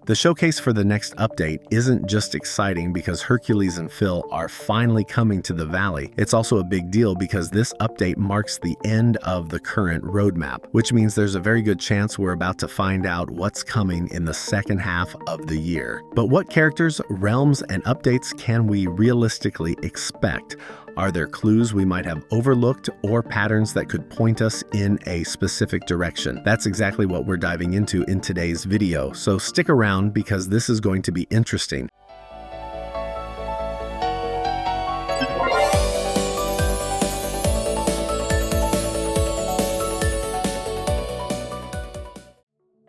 The showcase for the next update isn't just exciting because Hercules and Phil are finally coming to the valley. It's also a big deal because this update marks the end of the current roadmap, which means there's a very good chance we're about to find out what's coming in the second half of the year. But what characters, realms, and updates can we realistically expect? Are there clues we might have overlooked or patterns that could point us in a specific direction? That's exactly what we're diving into in today's video, so stick around because this is going to be interesting.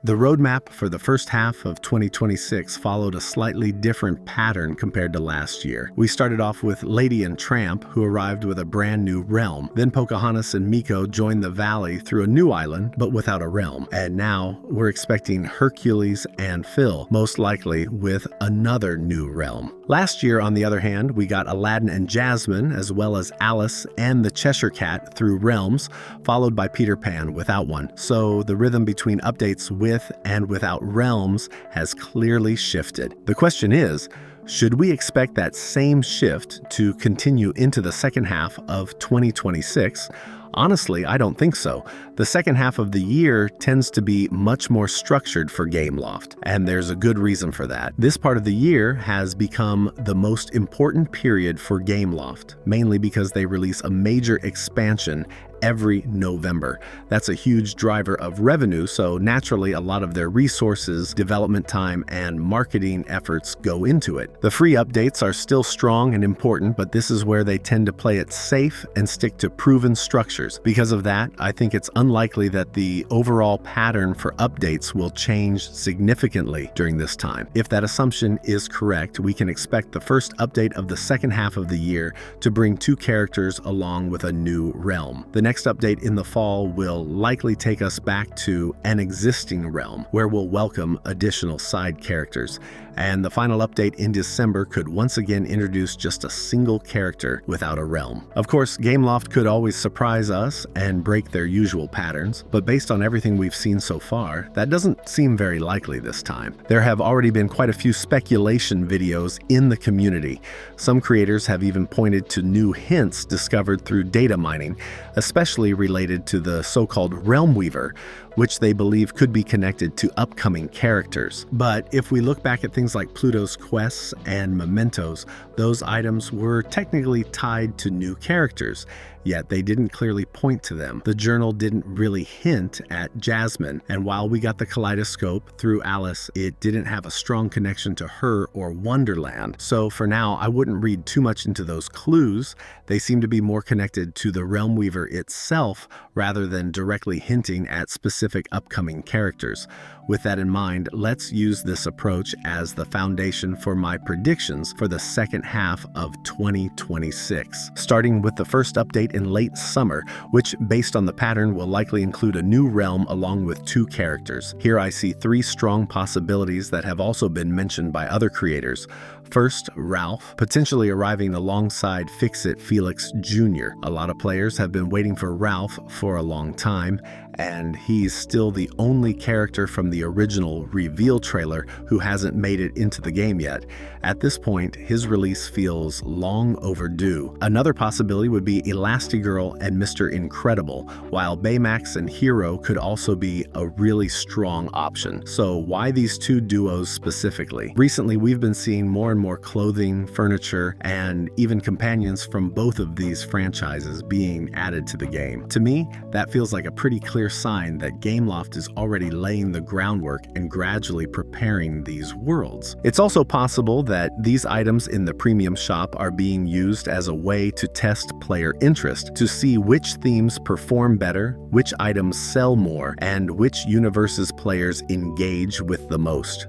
The roadmap for the first half of 2026 followed a slightly different pattern compared to last year. We started off with Lady and Tramp, who arrived with a brand new realm. Then Pocahontas and Miko joined the valley through a new island, but without a realm. And now we're expecting Hercules and Phil, most likely with another new realm. Last year, on the other hand, we got Aladdin and Jasmine, as well as Alice and the Cheshire Cat through realms, followed by Peter Pan without one. So the rhythm between updates with and without realms has clearly shifted. The question is, should we expect that same shift to continue into the second half of 2026? Honestly, I don't think so. The second half of the year tends to be much more structured for Gameloft, and there's a good reason for that. This part of the year has become the most important period for Gameloft, mainly because they release a major expansion every November. That's a huge driver of revenue, so naturally a lot of their resources, development time, and marketing efforts go into it. The free updates are still strong and important, but this is where they tend to play it safe and stick to proven structures. Because of that, I think it's unlikely that the overall pattern for updates will change significantly during this time. If that assumption is correct, we can expect the first update of the second half of the year to bring two characters along with a new realm. The next update in the fall will likely take us back to an existing realm, where we'll welcome additional side characters. And the final update in December could once again introduce just a single character without a realm. Of course, Gameloft could always surprise us and break their usual patterns, but based on everything we've seen so far, that doesn't seem very likely this time. There have already been quite a few speculation videos in the community. Some creators have even pointed to new hints discovered through data mining, especially related to the so-called Realmweaver, which they believe could be connected to upcoming characters. But if we look back at things like Pluto's quests and mementos, those items were technically tied to new characters, yet they didn't clearly point to them. The journal didn't really hint at Jasmine, and while we got the kaleidoscope through Alice, it didn't have a strong connection to her or Wonderland. So for now, I wouldn't read too much into those clues. They seem to be more connected to the Realmweaver itself rather than directly hinting at specific upcoming characters. With that in mind, let's use this approach as the foundation for my predictions for the second half of 2026. Starting with the first update in late summer, which based on the pattern will likely include a new realm along with two characters. Here I see three strong possibilities that have also been mentioned by other creators. First, Ralph, potentially arriving alongside Fix-It Felix Jr. A lot of players have been waiting for Ralph for a long time, and he's still the only character from the original reveal trailer who hasn't made it into the game yet. At this point, his release feels long overdue. Another possibility would be Elastigirl and Mr. Incredible, while Baymax and Hiro could also be a really strong option. So why these two duos specifically? Recently, we've been seeing more and more clothing, furniture, and even companions from both of these franchises being added to the game. To me, that feels like a pretty clear sign that Gameloft is already laying the groundwork and gradually preparing these worlds. It's also possible that these items in the premium shop are being used as a way to test player interest, to see which themes perform better, which items sell more, and which universes players engage with the most.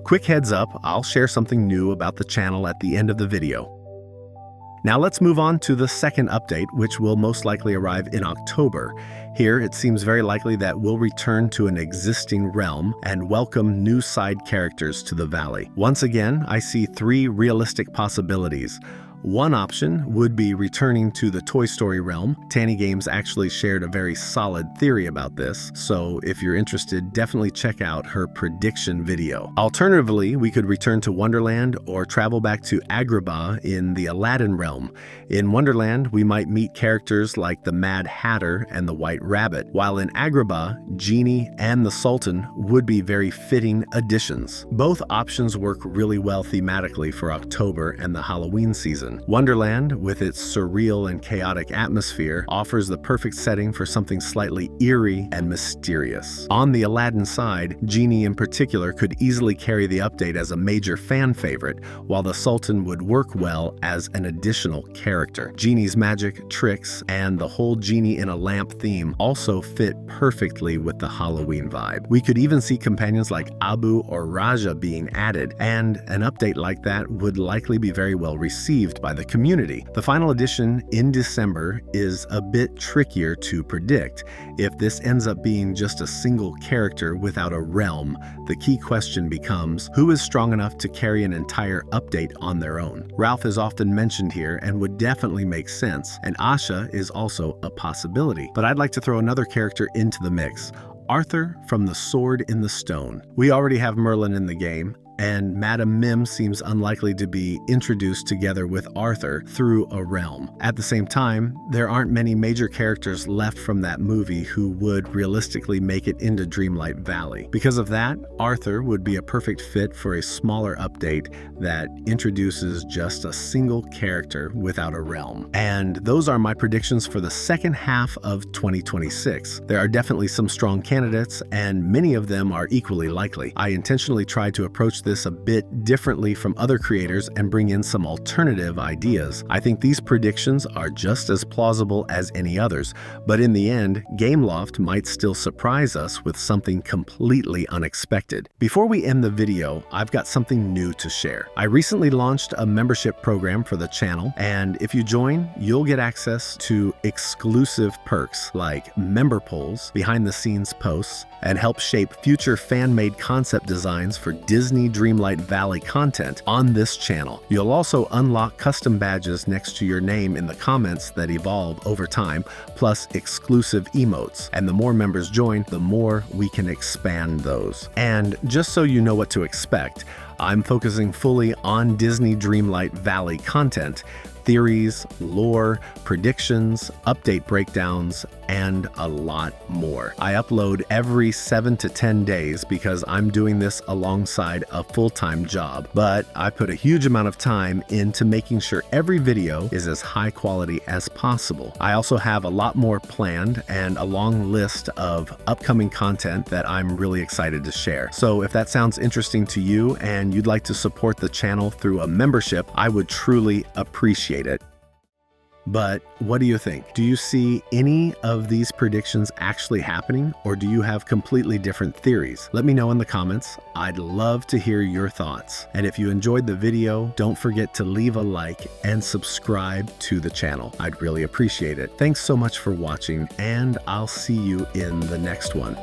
Quick heads up, I'll share something new about the channel at the end of the video. Now let's move on to the second update, which will most likely arrive in October. Here, it seems very likely that we'll return to an existing realm and welcome new side characters to the valley. Once again, I see three realistic possibilities. One option would be returning to the Toy Story realm. Tanny Games actually shared a very solid theory about this, so if you're interested, definitely check out her prediction video. Alternatively, we could return to Wonderland or travel back to Agrabah in the Aladdin realm. In Wonderland, we might meet characters like the Mad Hatter and the White Rabbit, while in Agrabah, Genie and the Sultan would be very fitting additions. Both options work really well thematically for October and the Halloween season. Wonderland, with its surreal and chaotic atmosphere, offers the perfect setting for something slightly eerie and mysterious. On the Aladdin side, Genie in particular could easily carry the update as a major fan favorite, while the Sultan would work well as an additional character. Genie's magic, tricks, and the whole Genie in a lamp theme also fit perfectly with the Halloween vibe. We could even see companions like Abu or Raja being added, and an update like that would likely be very well received by the community. The final edition in December is a bit trickier to predict. If this ends up being just a single character without a realm, the key question becomes, who is strong enough to carry an entire update on their own? Ralph is often mentioned here and would definitely make sense, and Asha is also a possibility. But I'd like to throw another character into the mix. Arthur from The Sword in the Stone. We already have Merlin in the game, and Madame Mim seems unlikely to be introduced together with Arthur through a realm. At the same time, there aren't many major characters left from that movie who would realistically make it into Dreamlight Valley. Because of that, Arthur would be a perfect fit for a smaller update that introduces just a single character without a realm. And those are my predictions for the second half of 2026. There are definitely some strong candidates, and many of them are equally likely. I intentionally tried to approach this a bit differently from other creators and bring in some alternative ideas. I think these predictions are just as plausible as any others, but in the end, Gameloft might still surprise us with something completely unexpected. Before we end the video, I've got something new to share. I recently launched a membership program for the channel, and if you join, you'll get access to exclusive perks like member polls, behind-the-scenes posts, and help shape future fan-made concept designs for Disney Dreamlight Valley content on this channel. You'll also unlock custom badges next to your name in the comments that evolve over time, plus exclusive emotes. And the more members join, the more we can expand those. And just so you know what to expect, I'm focusing fully on Disney Dreamlight Valley content, theories, lore, predictions, update breakdowns, and a lot more. I upload every 7 to 10 days because I'm doing this alongside a full-time job, but I put a huge amount of time into making sure every video is as high quality as possible. I also have a lot more planned and a long list of upcoming content that I'm really excited to share. So if that sounds interesting to you and you'd like to support the channel through a membership, I would truly appreciate it. But what do you think? Do you see any of these predictions actually happening, or do you have completely different theories? Let me know in the comments. I'd love to hear your thoughts. And if you enjoyed the video, don't forget to leave a like and subscribe to the channel. I'd really appreciate it. Thanks so much for watching, and I'll see you in the next one.